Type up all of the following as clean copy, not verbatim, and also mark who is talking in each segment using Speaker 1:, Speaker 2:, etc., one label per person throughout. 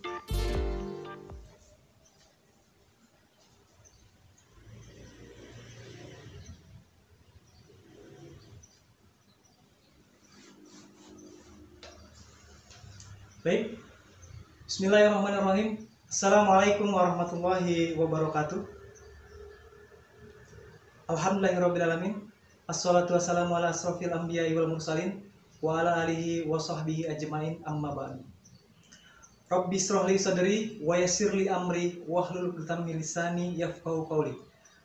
Speaker 1: Baik, bismillahirrahmanirrahim. Assalamualaikum warahmatullahi wabarakatuh. Alhamdulillahirrahmanirrahim. Assalatu wassalamu ala asrofil anbiya'i wal mursalin wa ala alihi wa sahbihi ajma'in, amma ba'du. Rabbi shrah li sadri wa yassir li amri wahlul 'uqdatam min lisani yafqahu qawli.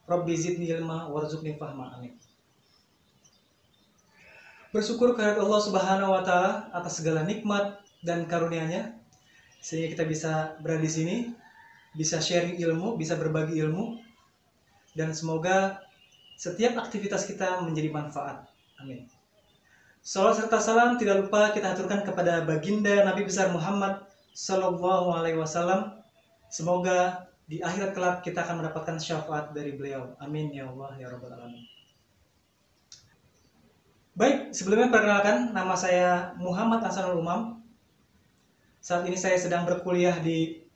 Speaker 1: Rabbi zidni ilma warzuqni fahma. Amin. Bersyukur kehadirat Allah Subhanahu wa taala atas segala nikmat dan karunia-Nya sehingga kita bisa berada di sini, bisa sharing ilmu, bisa berbagi ilmu, dan semoga setiap aktivitas kita menjadi manfaat. Amin. Salawat serta salam tidak lupa kita aturkan kepada baginda Nabi besar Muhammad Sallallahu Alaihi Wasallam. Semoga di akhirat kelak kita akan mendapatkan syafaat dari beliau. Amin ya Allah ya Rabbal Alamin. Baik, sebelumnya perkenalkan, nama saya Muhammad Hasanul Umam. Saat ini saya sedang berkuliah di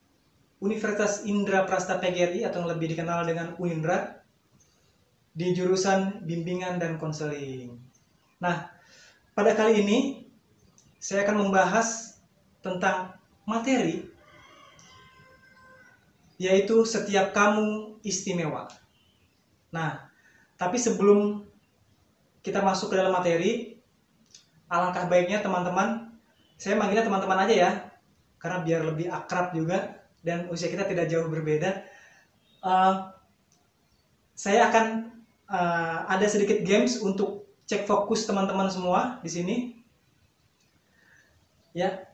Speaker 1: Universitas Indra Prasta PGRI atau yang lebih dikenal dengan Unindra di jurusan Bimbingan dan Konseling. Nah, pada kali ini saya akan membahas tentang materi yaitu setiap kamu istimewa. Nah, tapi sebelum kita masuk ke dalam materi, alangkah baiknya teman-teman, saya manggilnya teman-teman aja ya, karena biar lebih akrab juga dan usia kita tidak jauh berbeda. Saya akan ada sedikit games untuk cek fokus teman-teman semua di sini. Ya.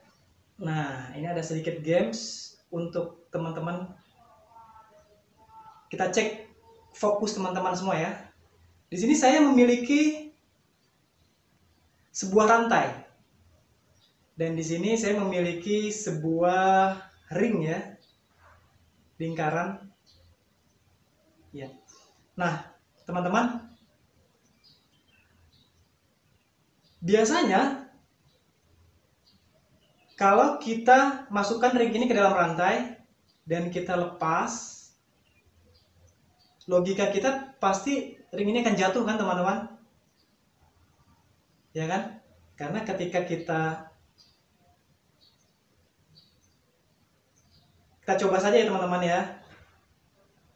Speaker 1: Nah, ini ada sedikit games untuk teman-teman. Kita cek fokus teman-teman semua ya. Di sini saya memiliki sebuah rantai. Dan di sini saya memiliki sebuah ring ya, lingkaran. Ya. Nah, teman-teman, biasanya kalau kita masukkan ring ini ke dalam rantai dan kita lepas, logika kita pasti ring ini akan jatuh kan teman-teman? Ya kan? Karena ketika kita coba saja ya teman-teman ya.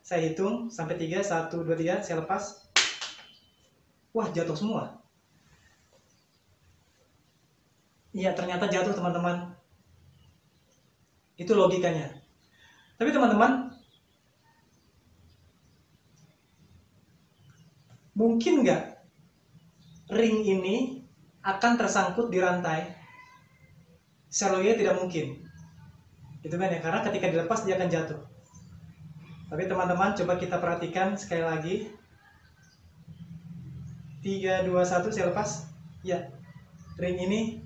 Speaker 1: Saya hitung sampai 3, 1, 2, 3, saya lepas. Wah, jatuh semua. Iya, ternyata jatuh teman-teman. Itu logikanya. Tapi teman-teman, mungkin nggak ring ini akan tersangkut di rantai? Secara logika tidak mungkin. Gitu kan ya, karena ketika dilepas dia akan jatuh. Tapi teman-teman coba kita perhatikan sekali lagi. 3, 2, 1 saya lepas. Ya, ring ini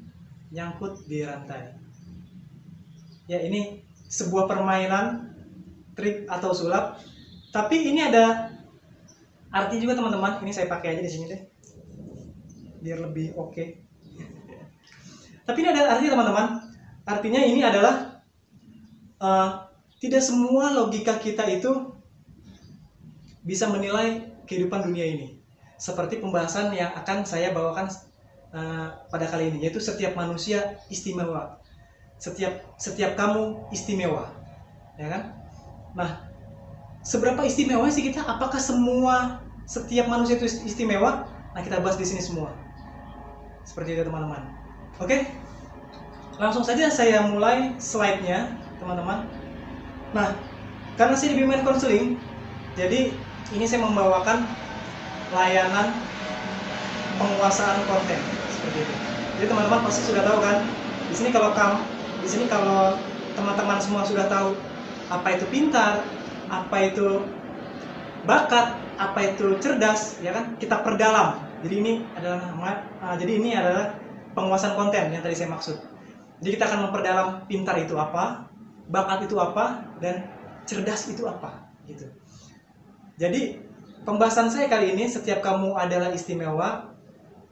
Speaker 1: nyangkut di rantai. Ya, ini sebuah permainan trik atau sulap. Tapi ini ada arti juga teman-teman. Ini saya pakai aja di sini deh, biar lebih oke. Tapi ini ada arti teman-teman. Artinya ini adalah tidak semua logika kita itu bisa menilai kehidupan dunia ini. Seperti pembahasan yang akan saya bawakan pada kali ini, yaitu setiap manusia istimewa. Setiap kamu istimewa, ya kan? Nah, seberapa istimewa sih kita? Apakah setiap manusia itu istimewa? Nah, kita bahas di sini semua. Seperti itu teman-teman. Oke? Langsung saja saya mulai slide-nya, teman-teman. Nah, karena saya di Bimbingan Konseling, jadi ini saya membawakan layanan penguasaan konten seperti itu. Jadi teman-teman pasti sudah tahu kan? Di sini kalau teman-teman semua sudah tahu apa itu pintar, apa itu bakat, apa itu cerdas, ya kan? Kita perdalam. Jadi ini adalah penguasaan konten yang tadi saya maksud. Jadi kita akan memperdalam pintar itu apa, bakat itu apa, dan cerdas itu apa, gitu. Jadi pembahasan saya kali ini, setiap kamu adalah istimewa.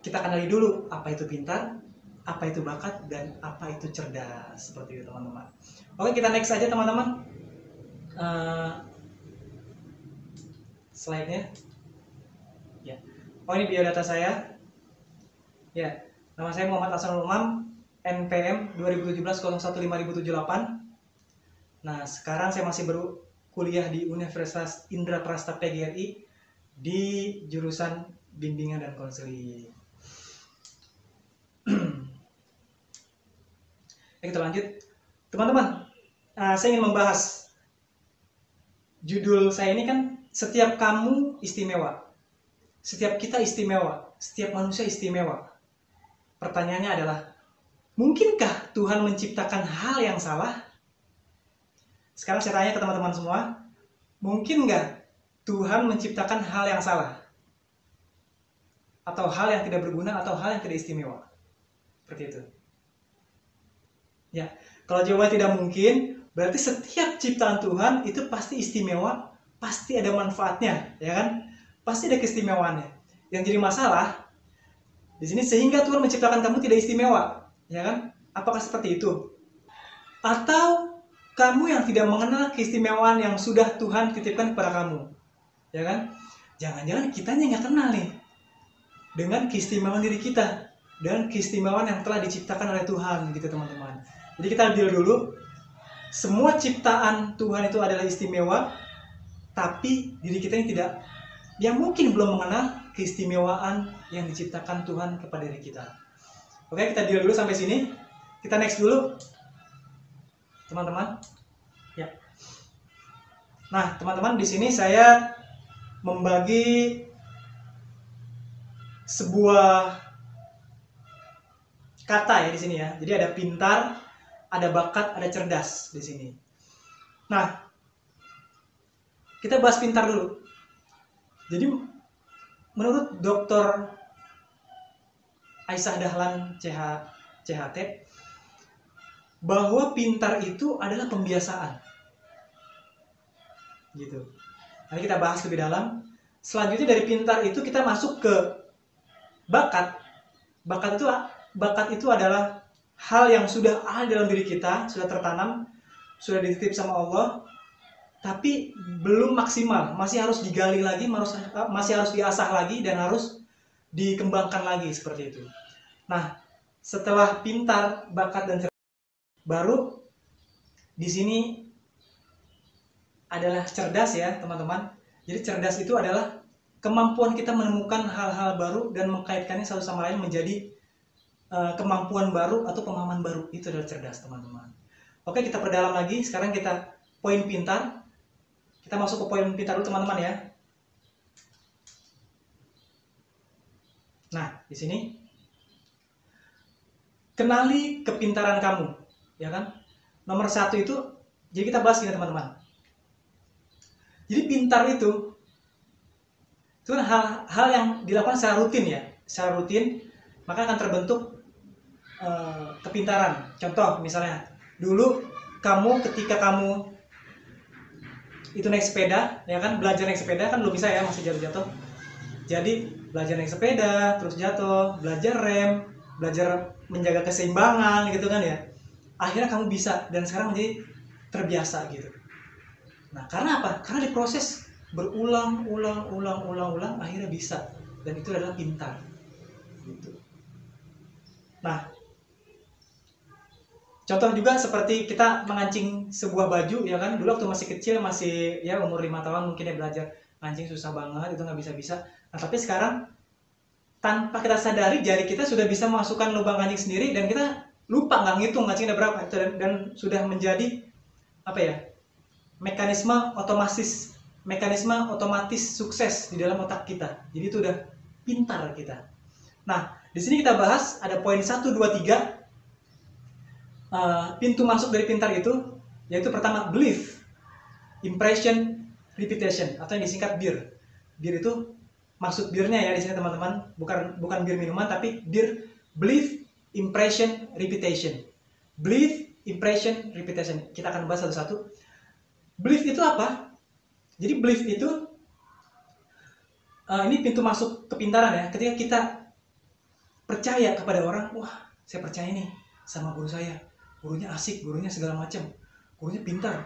Speaker 1: Kita kenali dulu apa itu pintar, apa itu bakat dan apa itu cerdas, seperti itu teman-teman. Oke, kita next aja teman-teman. Slide-nya. Ya. Oh, ini biodata saya. Ya, nama saya Muhammad Hasanul Umam, NPM 2017-015078. Nah, sekarang saya masih berkuliah di Universitas Indraprasta PGRI di jurusan bimbingan dan konseling. Kita lanjut, teman-teman. Saya ingin membahas judul saya ini kan, setiap kamu istimewa, setiap kita istimewa, setiap manusia istimewa. Pertanyaannya adalah, mungkinkah Tuhan menciptakan hal yang salah? Sekarang saya tanya ke teman-teman semua, mungkin nggak Tuhan menciptakan hal yang salah? Atau hal yang tidak berguna, atau hal yang tidak istimewa? Seperti itu. Ya, kalau jawabannya tidak mungkin, berarti setiap ciptaan Tuhan itu pasti istimewa, pasti ada manfaatnya, ya kan? Pasti ada keistimewaannya. Yang jadi masalah di sini, sehingga Tuhan menciptakan kamu tidak istimewa, ya kan? Apakah seperti itu? Atau kamu yang tidak mengenal keistimewaan yang sudah Tuhan titipkan kepada kamu, ya kan? Jangan-jangan kitanya nggak kenal nih dengan keistimewaan diri kita, dengan keistimewaan yang telah diciptakan oleh Tuhan, gitu teman-teman. Jadi kita deal dulu, semua ciptaan Tuhan itu adalah istimewa, tapi diri kita ini tidak, yang mungkin belum mengenal keistimewaan yang diciptakan Tuhan kepada diri kita. Oke, kita deal dulu sampai sini. Kita next dulu, teman-teman. Ya. Nah, teman-teman, di sini saya membagi sebuah kata ya di sini ya. Jadi ada pintar, ada bakat, ada cerdas di sini. Nah, kita bahas pintar dulu. Jadi menurut Dr. Aisyah Dahlan CHT, bahwa pintar itu adalah pembiasaan. Gitu. Nanti kita bahas lebih dalam. Selanjutnya dari pintar itu kita masuk ke bakat. Bakat itu adalah hal yang sudah ada dalam diri kita, sudah tertanam, sudah dititip sama Allah, tapi belum maksimal, masih harus digali lagi, masih harus diasah lagi, dan harus dikembangkan lagi, seperti itu. Nah, setelah pintar, bakat, dan cerdas, baru di sini adalah cerdas ya teman-teman. Jadi cerdas itu adalah kemampuan kita menemukan hal-hal baru dan mengkaitkannya satu sama lain menjadi kemampuan baru atau pemahaman baru. Itu adalah cerdas teman-teman. Oke, kita perdalam lagi. Sekarang kita poin pintar. Kita masuk ke poin pintar dulu teman-teman ya. Nah, di sini kenali kepintaran kamu, ya kan? Nomor 1 itu, jadi kita bahas gini teman-teman. Jadi pintar itu kan hal yang dilakukan secara rutin ya, secara rutin, maka akan terbentuk kepintaran. Contoh misalnya, dulu ketika kamu itu naik sepeda, ya kan, belajar naik sepeda kan belum bisa ya, masih jatuh-jatuh. Jadi belajar naik sepeda, terus jatuh, belajar rem, belajar menjaga keseimbangan gitu kan ya. Akhirnya kamu bisa dan sekarang menjadi terbiasa gitu. Nah, karena apa? Karena diproses berulang, akhirnya bisa, dan itu adalah pintar. Gitu. Nah, contoh juga seperti kita mengancing sebuah baju, ya kan? Dulu waktu masih kecil, masih ya umur 5 tahun mungkin ya, belajar mancing susah banget, itu nggak bisa-bisa. Nah, tapi sekarang tanpa kita sadari, jari kita sudah bisa memasukkan lubang kancing sendiri, dan kita lupa nggak ngitung kancingnya berapa, dan sudah menjadi apa ya, mekanisme otomatis sukses di dalam otak kita. Jadi itu udah pintar kita. Nah, di sini kita bahas ada poin 1, 2, 3. Pintu masuk dari pintar itu, yaitu pertama belief, impression, repetition, atau yang disingkat BIR. BIR itu maksud BIR-nya ya di sini teman-teman, bukan BIR minuman, tapi BIR, belief, impression, repetition. Belief, impression, repetition. Kita akan bahas satu-satu. Belief itu apa? Jadi belief itu ini pintu masuk kepintaran ya. Ketika kita percaya kepada orang, wah saya percaya nih sama guru saya, gurunya asik, gurunya segala macam, gurunya pintar,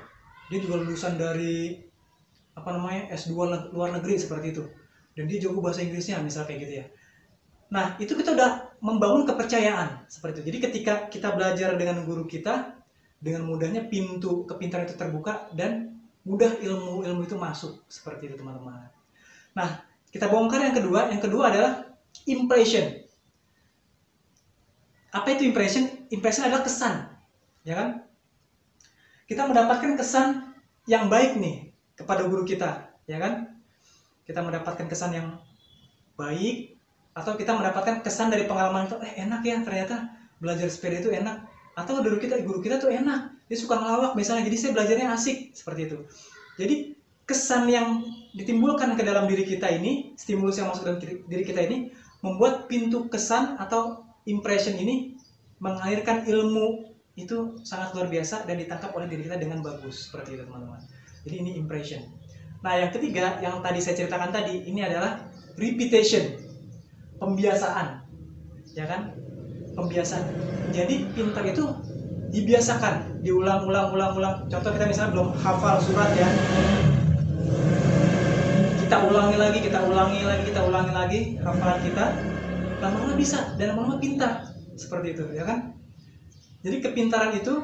Speaker 1: dia juga lulusan dari S2 luar negeri seperti itu, dan dia jago bahasa Inggrisnya misalnya kayak gitu ya. Nah, itu kita udah membangun kepercayaan seperti itu. Jadi ketika kita belajar dengan guru kita, dengan mudahnya pintu kepintaran itu terbuka dan mudah ilmu itu masuk seperti itu teman-teman. Nah, kita bongkar yang kedua. Yang kedua adalah impression. Apa itu impression? Impression adalah kesan, ya kan? Kita mendapatkan kesan yang baik nih kepada guru kita, ya kan? Kita mendapatkan kesan yang baik, atau kita mendapatkan kesan dari pengalaman itu, enak ya ternyata belajar sepeda itu enak, atau guru kita tuh enak, dia suka ngelawak misalnya, jadi saya belajarnya asik seperti itu. Jadi kesan yang ditimbulkan ke dalam diri kita ini, stimulus yang masuk dalam diri kita ini, membuat pintu kesan atau impression ini mengalirkan ilmu itu sangat luar biasa dan ditangkap oleh diri kita dengan bagus seperti itu teman-teman. Jadi ini impression. Nah, yang ketiga yang tadi saya ceritakan tadi, ini adalah repetition, pembiasaan, ya kan? Pembiasaan. Jadi pintar itu dibiasakan, diulang-ulang. Contoh kita misalnya belum hafal surat ya, kita ulangi lagi hafalan kita, lama-lama bisa dan lama-lama pintar seperti itu, ya kan? Jadi kepintaran itu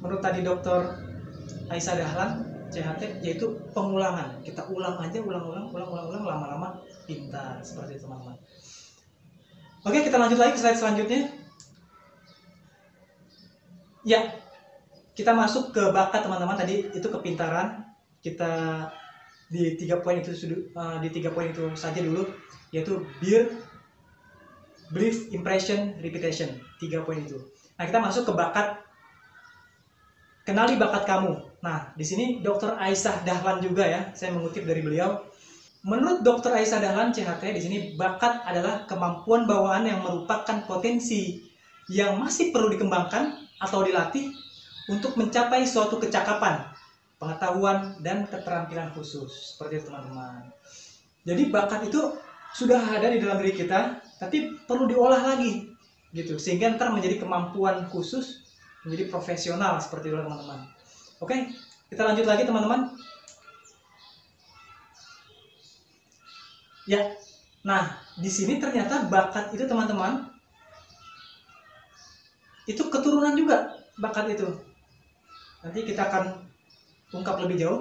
Speaker 1: menurut tadi Dr. Aisyah Dahlan CHT yaitu pengulangan. Kita ulang aja, ulang lama-lama pintar seperti itu teman-teman. Oke, kita lanjut lagi ke slide selanjutnya. Ya, kita masuk ke bakat teman-teman. Tadi itu kepintaran. Kita di 3 poin itu saja dulu, yaitu belief, impression, repetition. 3 poin itu. Nah, kita masuk ke bakat. Kenali bakat kamu. Nah, di sini Dr. Aisyah Dahlan juga ya, saya mengutip dari beliau. Menurut Dr. Aisyah Dahlan CHT, di sini bakat adalah kemampuan bawaan yang merupakan potensi yang masih perlu dikembangkan atau dilatih untuk mencapai suatu kecakapan, pengetahuan, dan keterampilan khusus. Seperti itu teman-teman. Jadi bakat itu sudah ada di dalam diri kita, tapi perlu diolah lagi, gitu, sehingga ntar menjadi kemampuan khusus, menjadi profesional seperti itu teman-teman. Oke, kita lanjut lagi teman-teman. Ya, nah di sini ternyata bakat itu teman-teman, itu keturunan juga bakat itu. Nanti kita akan ungkap lebih jauh.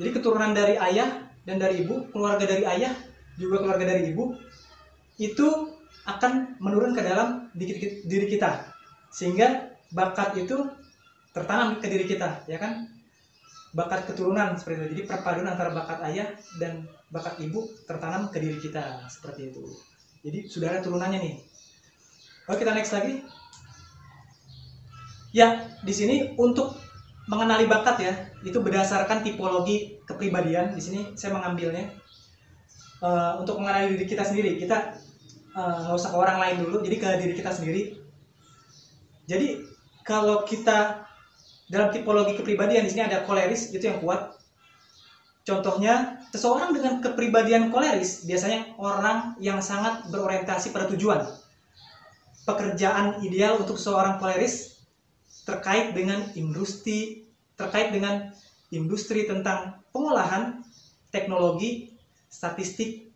Speaker 1: Jadi keturunan dari ayah dan dari ibu, keluarga dari ayah juga keluarga dari ibu, itu akan menurun ke dalam diri kita, sehingga bakat itu tertanam ke diri kita, ya kan? Bakat keturunan seperti itu. Jadi perpaduan antara bakat ayah dan bakat ibu tertanam ke diri kita seperti itu. Jadi sudah ada turunannya nih. Oke, kita next lagi. Ya, di sini untuk mengenali bakat ya, itu berdasarkan tipologi kepribadian. Di sini saya mengambilnya untuk mengenali diri kita sendiri. Kita nggak usah ke orang lain dulu, jadi ke diri kita sendiri. Jadi kalau kita dalam tipologi kepribadian, di sini ada koleris, itu yang kuat. Contohnya, seseorang dengan kepribadian koleris biasanya orang yang sangat berorientasi pada tujuan. Pekerjaan ideal untuk seorang koleris terkait dengan industri tentang pengolahan, teknologi, statistik,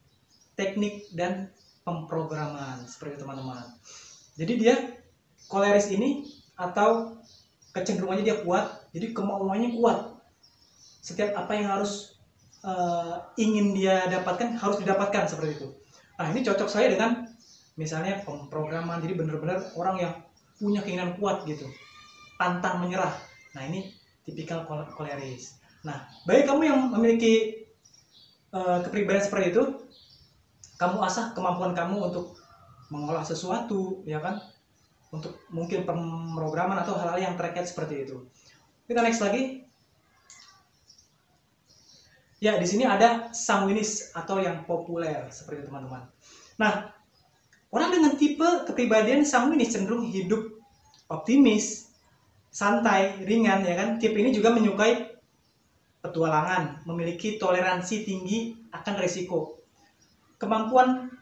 Speaker 1: teknik, dan pemrograman seperti itu teman-teman. Jadi dia koleris ini atau kecenderungannya dia kuat, jadi kemauannya kuat. Setiap apa yang harus ingin dia dapatkan harus didapatkan seperti itu. Nah, ini cocok saya dengan misalnya pemrograman. Jadi benar-benar orang yang punya keinginan kuat gitu, pantang menyerah. Nah, ini tipikal koleris. Nah, bagi kamu yang memiliki kepribadian seperti itu, kamu asah kemampuan kamu untuk mengolah sesuatu, ya kan? Untuk mungkin pemrograman atau hal-hal yang terkait seperti itu. Kita next lagi. Ya, di sini ada sanguinis atau yang populer seperti itu teman-teman. Nah, orang dengan tipe kepribadian sanguinis cenderung hidup optimis, santai, ringan, ya kan? Tipe ini juga menyukai petualangan, memiliki toleransi tinggi akan risiko. Kemampuan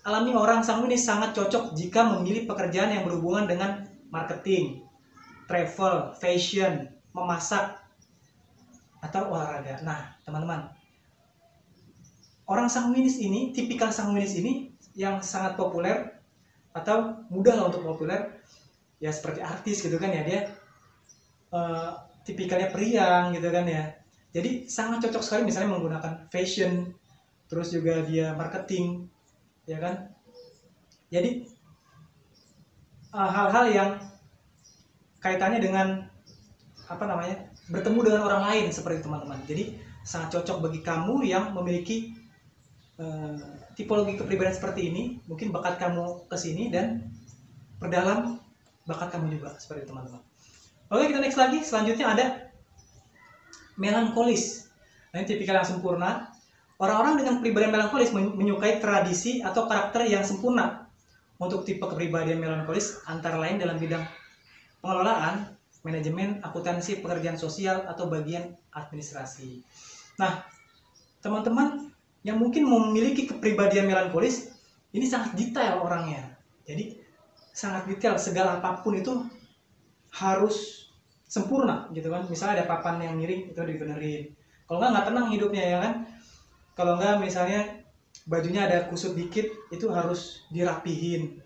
Speaker 1: alami orang sanguinis sangat cocok jika memilih pekerjaan yang berhubungan dengan marketing, travel, fashion, memasak, atau olahraga. Nah, teman-teman, orang sanguinis ini, tipikal sanguinis ini yang sangat populer atau mudah lah untuk populer, ya seperti artis gitu kan ya, dia tipikalnya periang gitu kan ya. Jadi sangat cocok sekali misalnya menggunakan fashion, terus juga dia marketing, ya kan. Jadi hal-hal yang kaitannya dengan bertemu dengan orang lain seperti teman-teman. Jadi sangat cocok bagi kamu yang memiliki tipologi kepribadian seperti ini. Mungkin bakat kamu ke sini dan perdalam bakat kamu juga seperti teman-teman. Oke, kita next lagi. Selanjutnya ada melankolis. Nah, ini tipikal yang sempurna. Orang-orang dengan kepribadian melankolis menyukai tradisi atau karakter yang sempurna. Untuk tipe kepribadian melankolis antara lain dalam bidang pengelolaan, manajemen, akuntansi, pekerjaan sosial, atau bagian administrasi. Nah, teman-teman yang mungkin memiliki kepribadian melankolis, ini sangat detail orangnya. Jadi, sangat detail, segala apapun itu harus sempurna gitu kan. Misalnya ada papan yang miring, itu dibenerin. Kalau nggak tenang hidupnya ya kan. Kalau nggak misalnya bajunya ada kusut dikit, itu harus dirapihin.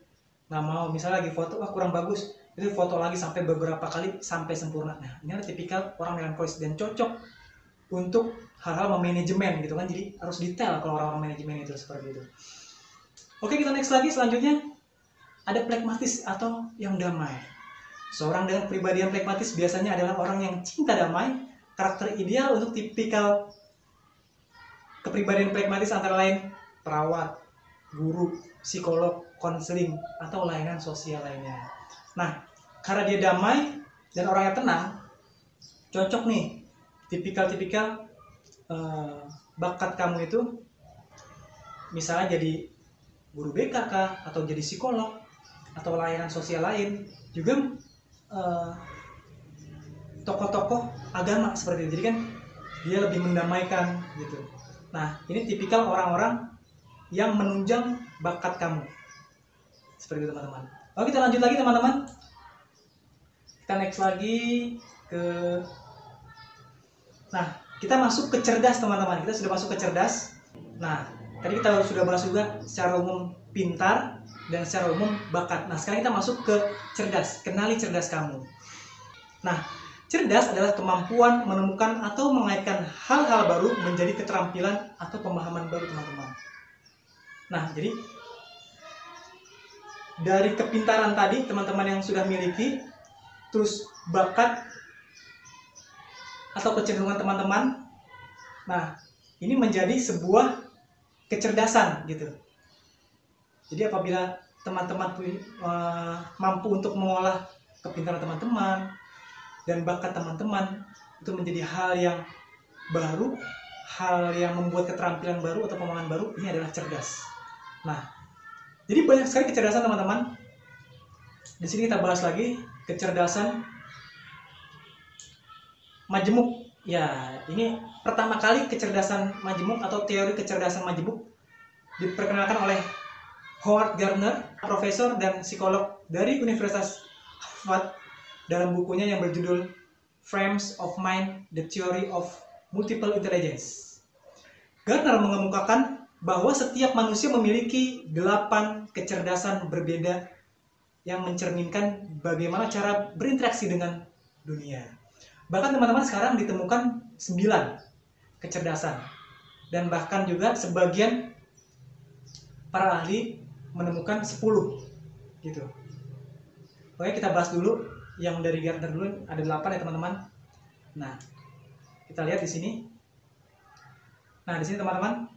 Speaker 1: Nggak mau, misalnya lagi foto, kurang bagus, itu foto lagi sampai beberapa kali sampai sempurna. Nah, ini adalah tipikal orang melankolis dan cocok untuk hal-hal memanajemen gitu kan. Jadi harus detail kalau orang-orang manajemen itu seperti itu. Oke, kita next lagi. Selanjutnya ada pragmatis atau yang damai. Seorang dengan kepribadian pragmatis biasanya adalah orang yang cinta damai. Karakter ideal untuk tipikal kepribadian pragmatis antara lain perawat, guru, psikolog, konseling, atau layanan sosial lainnya. Nah, karena dia damai dan orangnya tenang, cocok nih tipikal bakat kamu itu misalnya jadi guru BK kah, atau jadi psikolog, atau layanan sosial lain, juga tokoh-tokoh agama seperti itu. Jadi kan dia lebih mendamaikan gitu. Nah, ini tipikal orang-orang yang menunjang bakat kamu seperti itu teman-teman. Oke, kita lanjut lagi teman-teman. Kita next lagi ke, nah, kita masuk ke cerdas teman-teman. Kita sudah masuk ke cerdas. Nah, tadi kita sudah bahas juga secara umum pintar dan secara umum bakat. Nah, sekarang kita masuk ke cerdas. Kenali cerdas kamu. Nah, cerdas adalah kemampuan menemukan atau mengaitkan hal-hal baru menjadi keterampilan atau pemahaman baru teman-teman. Nah, jadi dari kepintaran tadi teman-teman yang sudah miliki, terus bakat atau kecenderungan teman-teman, nah ini menjadi sebuah kecerdasan gitu. Jadi apabila teman-teman mampu untuk mengolah kepintaran teman-teman dan bakat teman-teman, itu menjadi hal yang baru, hal yang membuat keterampilan baru atau pemahaman baru, ini adalah cerdas. Nah, jadi banyak sekali kecerdasan teman-teman. Di sini kita bahas lagi kecerdasan majemuk. Ya, ini pertama kali kecerdasan majemuk atau teori kecerdasan majemuk diperkenalkan oleh Howard Gardner, profesor dan psikolog dari Universitas Harvard, dalam bukunya yang berjudul Frames of Mind: The Theory of Multiple Intelligence. Gardner mengemukakan bahwa setiap manusia memiliki 8 kecerdasan berbeda yang mencerminkan bagaimana cara berinteraksi dengan dunia. Bahkan teman-teman sekarang ditemukan 9 kecerdasan. Dan bahkan juga sebagian para ahli menemukan 10 gitu. Oke, kita bahas dulu yang dari Gardner dulu, ada 8 ya teman-teman. Nah, kita lihat di sini. Nah, di sini teman-teman,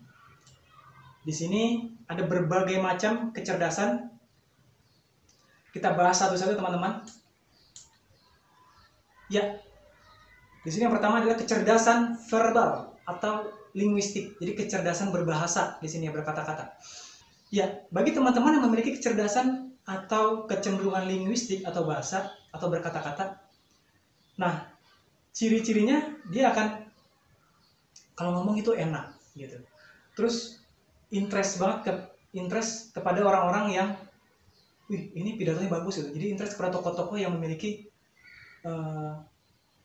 Speaker 1: di sini ada berbagai macam kecerdasan. Kita bahas satu-satu teman-teman. Ya, di sini yang pertama adalah kecerdasan verbal atau linguistik. Jadi kecerdasan berbahasa di sini ya, berkata-kata. Ya, bagi teman-teman yang memiliki kecerdasan atau kecenderungan linguistik atau bahasa atau berkata-kata, nah ciri-cirinya dia akan kalau ngomong itu enak gitu. Terus interest banget ke interest kepada orang-orang yang, wih ini pidatonya bagus gitu. Jadi interest kepada tokoh-tokoh yang memiliki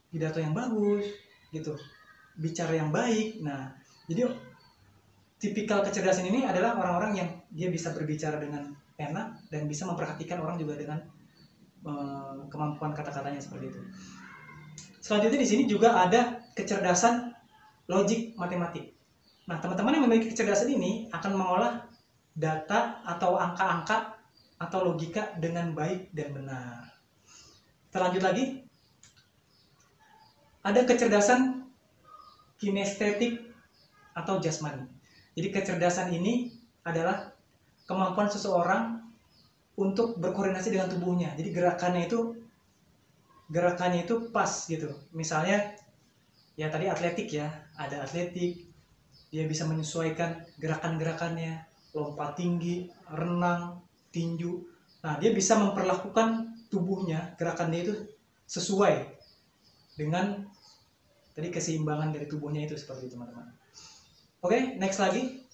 Speaker 1: pidato yang bagus gitu, bicara yang baik. Nah, jadi tipikal kecerdasan ini adalah orang-orang yang dia bisa berbicara dengan enak dan bisa memperhatikan orang juga dengan kemampuan kata-katanya seperti itu. Selanjutnya di sini juga ada kecerdasan logik matematik. Nah, teman-teman yang memiliki kecerdasan ini akan mengolah data atau angka-angka atau logika dengan baik dan benar. Kita lanjut lagi. Ada kecerdasan kinestetik atau jasmani. Jadi kecerdasan ini adalah kemampuan seseorang untuk berkoordinasi dengan tubuhnya. Jadi gerakannya itu pas gitu. Misalnya ya tadi atletik ya, ada atletik, dia bisa menyesuaikan gerakan-gerakannya, lompat tinggi, renang, tinju. Nah, dia bisa memperlakukan tubuhnya, gerakannya itu sesuai dengan tadi keseimbangan dari tubuhnya itu, seperti itu teman-teman. Oke, next lagi.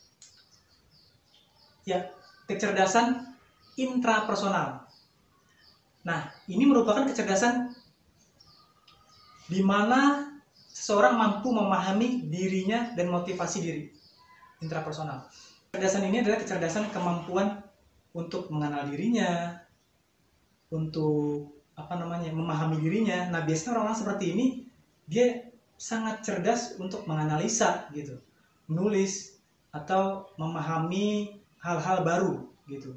Speaker 1: Ya, kecerdasan intrapersonal. Nah, ini merupakan kecerdasan di mana seseorang mampu memahami dirinya dan motivasi diri. Intrapersonal. Kecerdasan ini adalah kecerdasan kemampuan untuk mengenal dirinya, untuk memahami dirinya. Nah, biasanya orang-orang seperti ini dia sangat cerdas untuk menganalisa gitu, menulis atau memahami hal-hal baru gitu.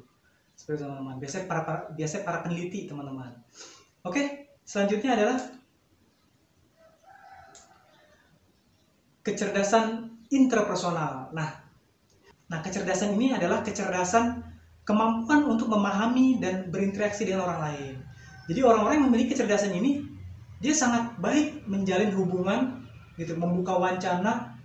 Speaker 1: Seperti teman-teman. Biasanya para peneliti, teman-teman. Oke, selanjutnya adalah kecerdasan intrapersonal. Nah, kecerdasan ini adalah kecerdasan kemampuan untuk memahami dan berinteraksi dengan orang lain. Jadi orang-orang yang memiliki kecerdasan ini, dia sangat baik menjalin hubungan gitu, membuka wacana,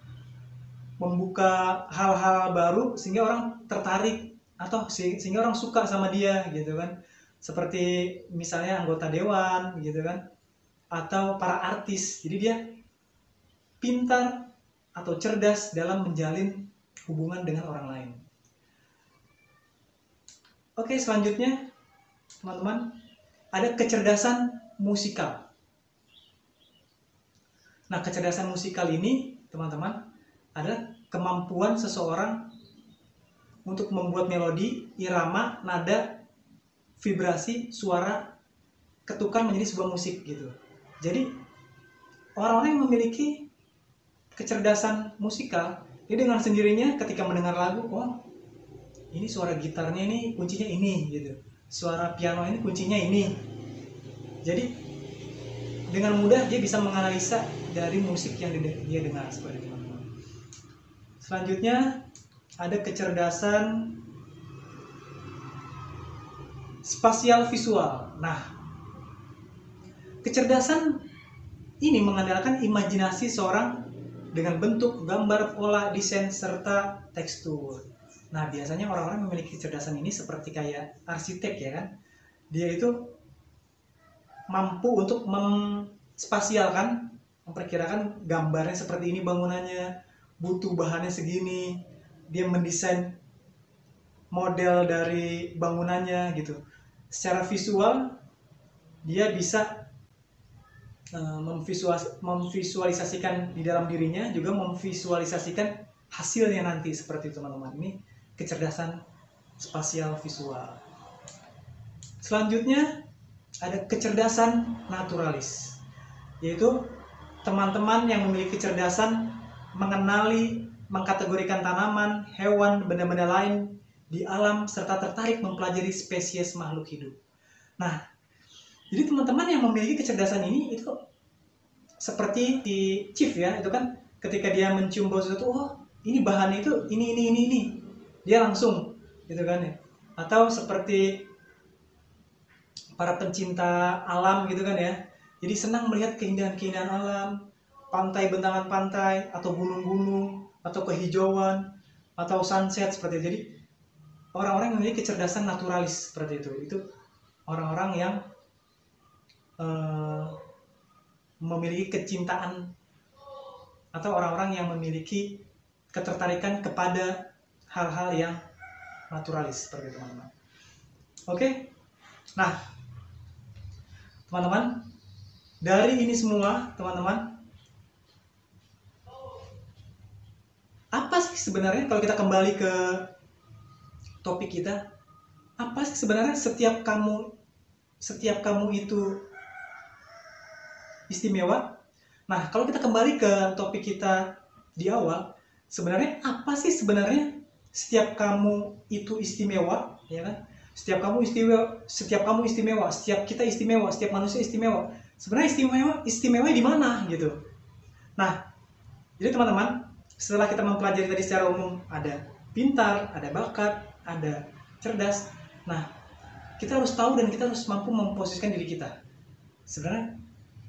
Speaker 1: membuka hal-hal baru sehingga orang tertarik atau sehingga orang suka sama dia gitu kan. Seperti misalnya anggota dewan gitu kan, atau para artis. Jadi dia pintar atau cerdas dalam menjalin hubungan dengan orang lain. Oke, selanjutnya teman-teman, ada kecerdasan musikal. Nah, kecerdasan musikal ini teman-teman adalah kemampuan seseorang untuk membuat melodi, irama, nada, vibrasi, suara, ketukan menjadi sebuah musik gitu. Jadi orang-orang yang memiliki kecerdasan musikal, dia dengan sendirinya ketika mendengar lagu, oh ini suara gitarnya ini kuncinya ini gitu, suara piano ini kuncinya ini. Jadi dengan mudah dia bisa menganalisa dari musik yang dia dengar, seperti itu teman-teman. Selanjutnya ada kecerdasan spasial visual. Nah, kecerdasan ini mengandalkan imajinasi seorang dengan bentuk, gambar, pola, desain, serta tekstur. Nah, biasanya orang-orang memiliki kecerdasan ini seperti kayak arsitek ya kan. Dia itu mampu untuk memspasialkan, memperkirakan gambarnya seperti ini bangunannya, butuh bahannya segini. Dia mendesain model dari bangunannya gitu. Secara visual dia bisa memvisualisasikan di dalam dirinya, juga memvisualisasikan hasilnya nanti, seperti itu teman-teman. Ini kecerdasan spasial visual. Selanjutnya ada kecerdasan naturalis, yaitu teman-teman yang memiliki kecerdasan mengenali, mengkategorikan tanaman, hewan, benda-benda lain di alam, serta tertarik mempelajari spesies makhluk hidup. Nah, jadi teman-teman yang memiliki kecerdasan ini itu seperti di chief ya, itu kan ketika dia mencium bau sesuatu, oh ini bahannya itu ini, dia langsung gitu kan ya. Atau seperti para pencinta alam gitu kan ya, jadi senang melihat keindahan-keindahan alam, pantai, bentangan pantai, atau gunung-gunung, atau kehijauan, atau sunset, seperti itu. Jadi orang-orang yang memiliki kecerdasan naturalis seperti itu orang-orang yang memiliki kecintaan, atau orang-orang yang memiliki ketertarikan kepada hal-hal yang naturalis seperti itu, teman-teman. Oke. Nah, teman-teman, dari ini semua, teman-teman, apa sih sebenarnya kalau kita kembali ke topik kita, apa sih sebenarnya setiap kamu itu istimewa? Nah, kalau kita kembali ke topik kita di awal, sebenarnya apa sih sebenarnya setiap kamu itu istimewa, ya kan? Setiap kamu istimewa, setiap kita istimewa, setiap manusia istimewa. Sebenarnya istimewa di mana gitu. Nah, jadi teman-teman, setelah kita mempelajari tadi secara umum, ada pintar, ada bakat, ada cerdas. Nah, kita harus tahu dan kita harus mampu memposisikan diri kita. Sebenarnya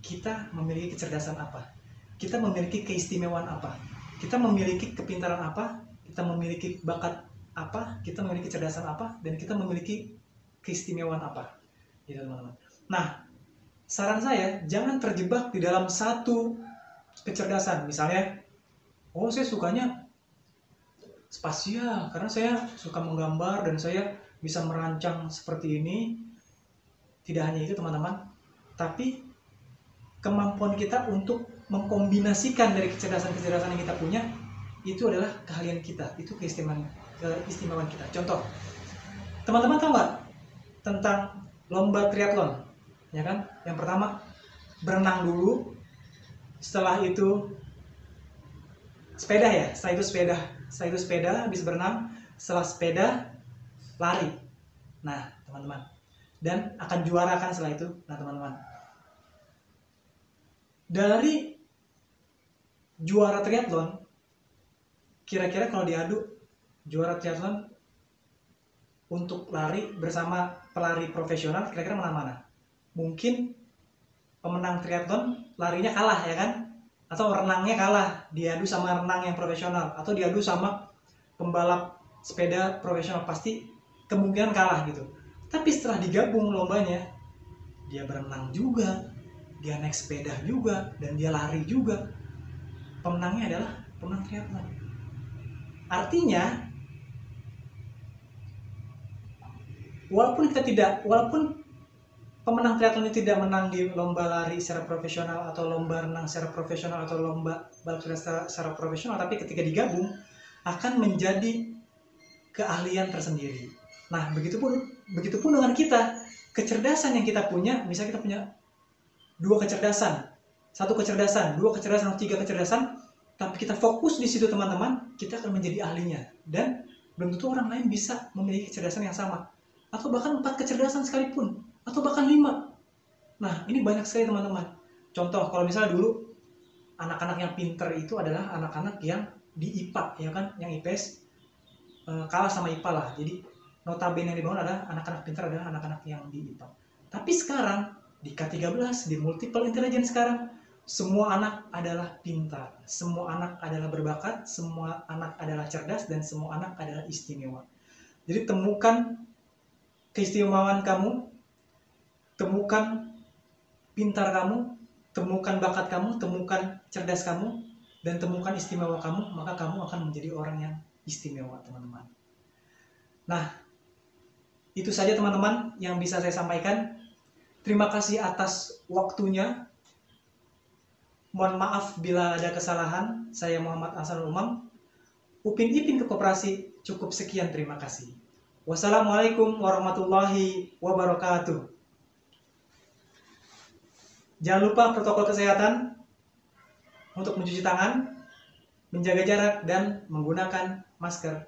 Speaker 1: kita memiliki kecerdasan apa? Kita memiliki keistimewaan apa? Kita memiliki kepintaran apa? Kita memiliki bakat apa, kita memiliki kecerdasan apa, dan kita memiliki keistimewaan apa, gitu teman-teman. Nah, saran saya jangan terjebak di dalam satu kecerdasan. Misalnya, oh saya sukanya spasial karena saya suka menggambar dan saya bisa merancang seperti ini. Tidak hanya itu teman-teman, tapi kemampuan kita untuk mengkombinasikan dari kecerdasan-kecerdasan yang kita punya itu adalah keahlian kita, itu keistimewaan kita. Contoh, teman-teman tahu nggak tentang lomba triathlon, ya kan? Yang pertama berenang dulu, setelah itu sepeda ya, setelah itu sepeda, habis berenang, setelah sepeda lari. Nah, teman-teman, dan akan juara kan setelah itu. Nah, teman-teman, dari juara triathlon, kira-kira kalau diadu juara triathlon untuk lari bersama pelari profesional, kira-kira mana? Mungkin pemenang triathlon larinya kalah, ya kan? Atau renangnya kalah, diadu sama renang yang profesional, atau diadu sama pembalap sepeda profesional, pasti kemungkinan kalah gitu. Tapi setelah digabung lombanya, dia berenang juga, dia naik sepeda juga, dan dia lari juga. Pemenangnya adalah pemenang triathlon. Artinya, walaupun pemenang triathlon itu tidak menang di lomba lari secara profesional, atau lomba renang secara profesional, atau lomba balap sepeda secara profesional, tapi ketika digabung akan menjadi keahlian tersendiri. Nah, begitupun dengan kita. Kecerdasan yang kita punya, misalnya kita punya 2 kecerdasan, 1 kecerdasan, 2 kecerdasan, 3 kecerdasan, tapi kita fokus di situ teman-teman, kita akan menjadi ahlinya. Dan belum tentu orang lain bisa memiliki kecerdasan yang sama, atau bahkan 4 kecerdasan sekalipun, atau bahkan 5. Nah, ini banyak sekali teman-teman. Contoh, kalau misalnya dulu anak-anak yang pinter itu adalah anak-anak yang di IPA, ya kan, yang IPS kalah sama IPA lah. Jadi notabene yang dibangun adalah anak-anak pintar adalah anak-anak yang di IPA. Tapi sekarang di K13, di multiple intelligence sekarang, semua anak adalah pintar, semua anak adalah berbakat, semua anak adalah cerdas, dan semua anak adalah istimewa. Jadi temukan keistimewaan kamu, temukan pintar kamu, temukan bakat kamu, temukan cerdas kamu, dan temukan istimewa kamu, maka kamu akan menjadi orang yang istimewa, teman-teman. Nah, itu saja teman-teman yang bisa saya sampaikan. Terima kasih atas waktunya. Mohon maaf bila ada kesalahan. Saya Muhammad Ahsanul Umam. Upin Ipin ke Koperasi. Cukup sekian, terima kasih. Wassalamualaikum warahmatullahi wabarakatuh. Jangan lupa protokol kesehatan untuk mencuci tangan, menjaga jarak, dan menggunakan masker.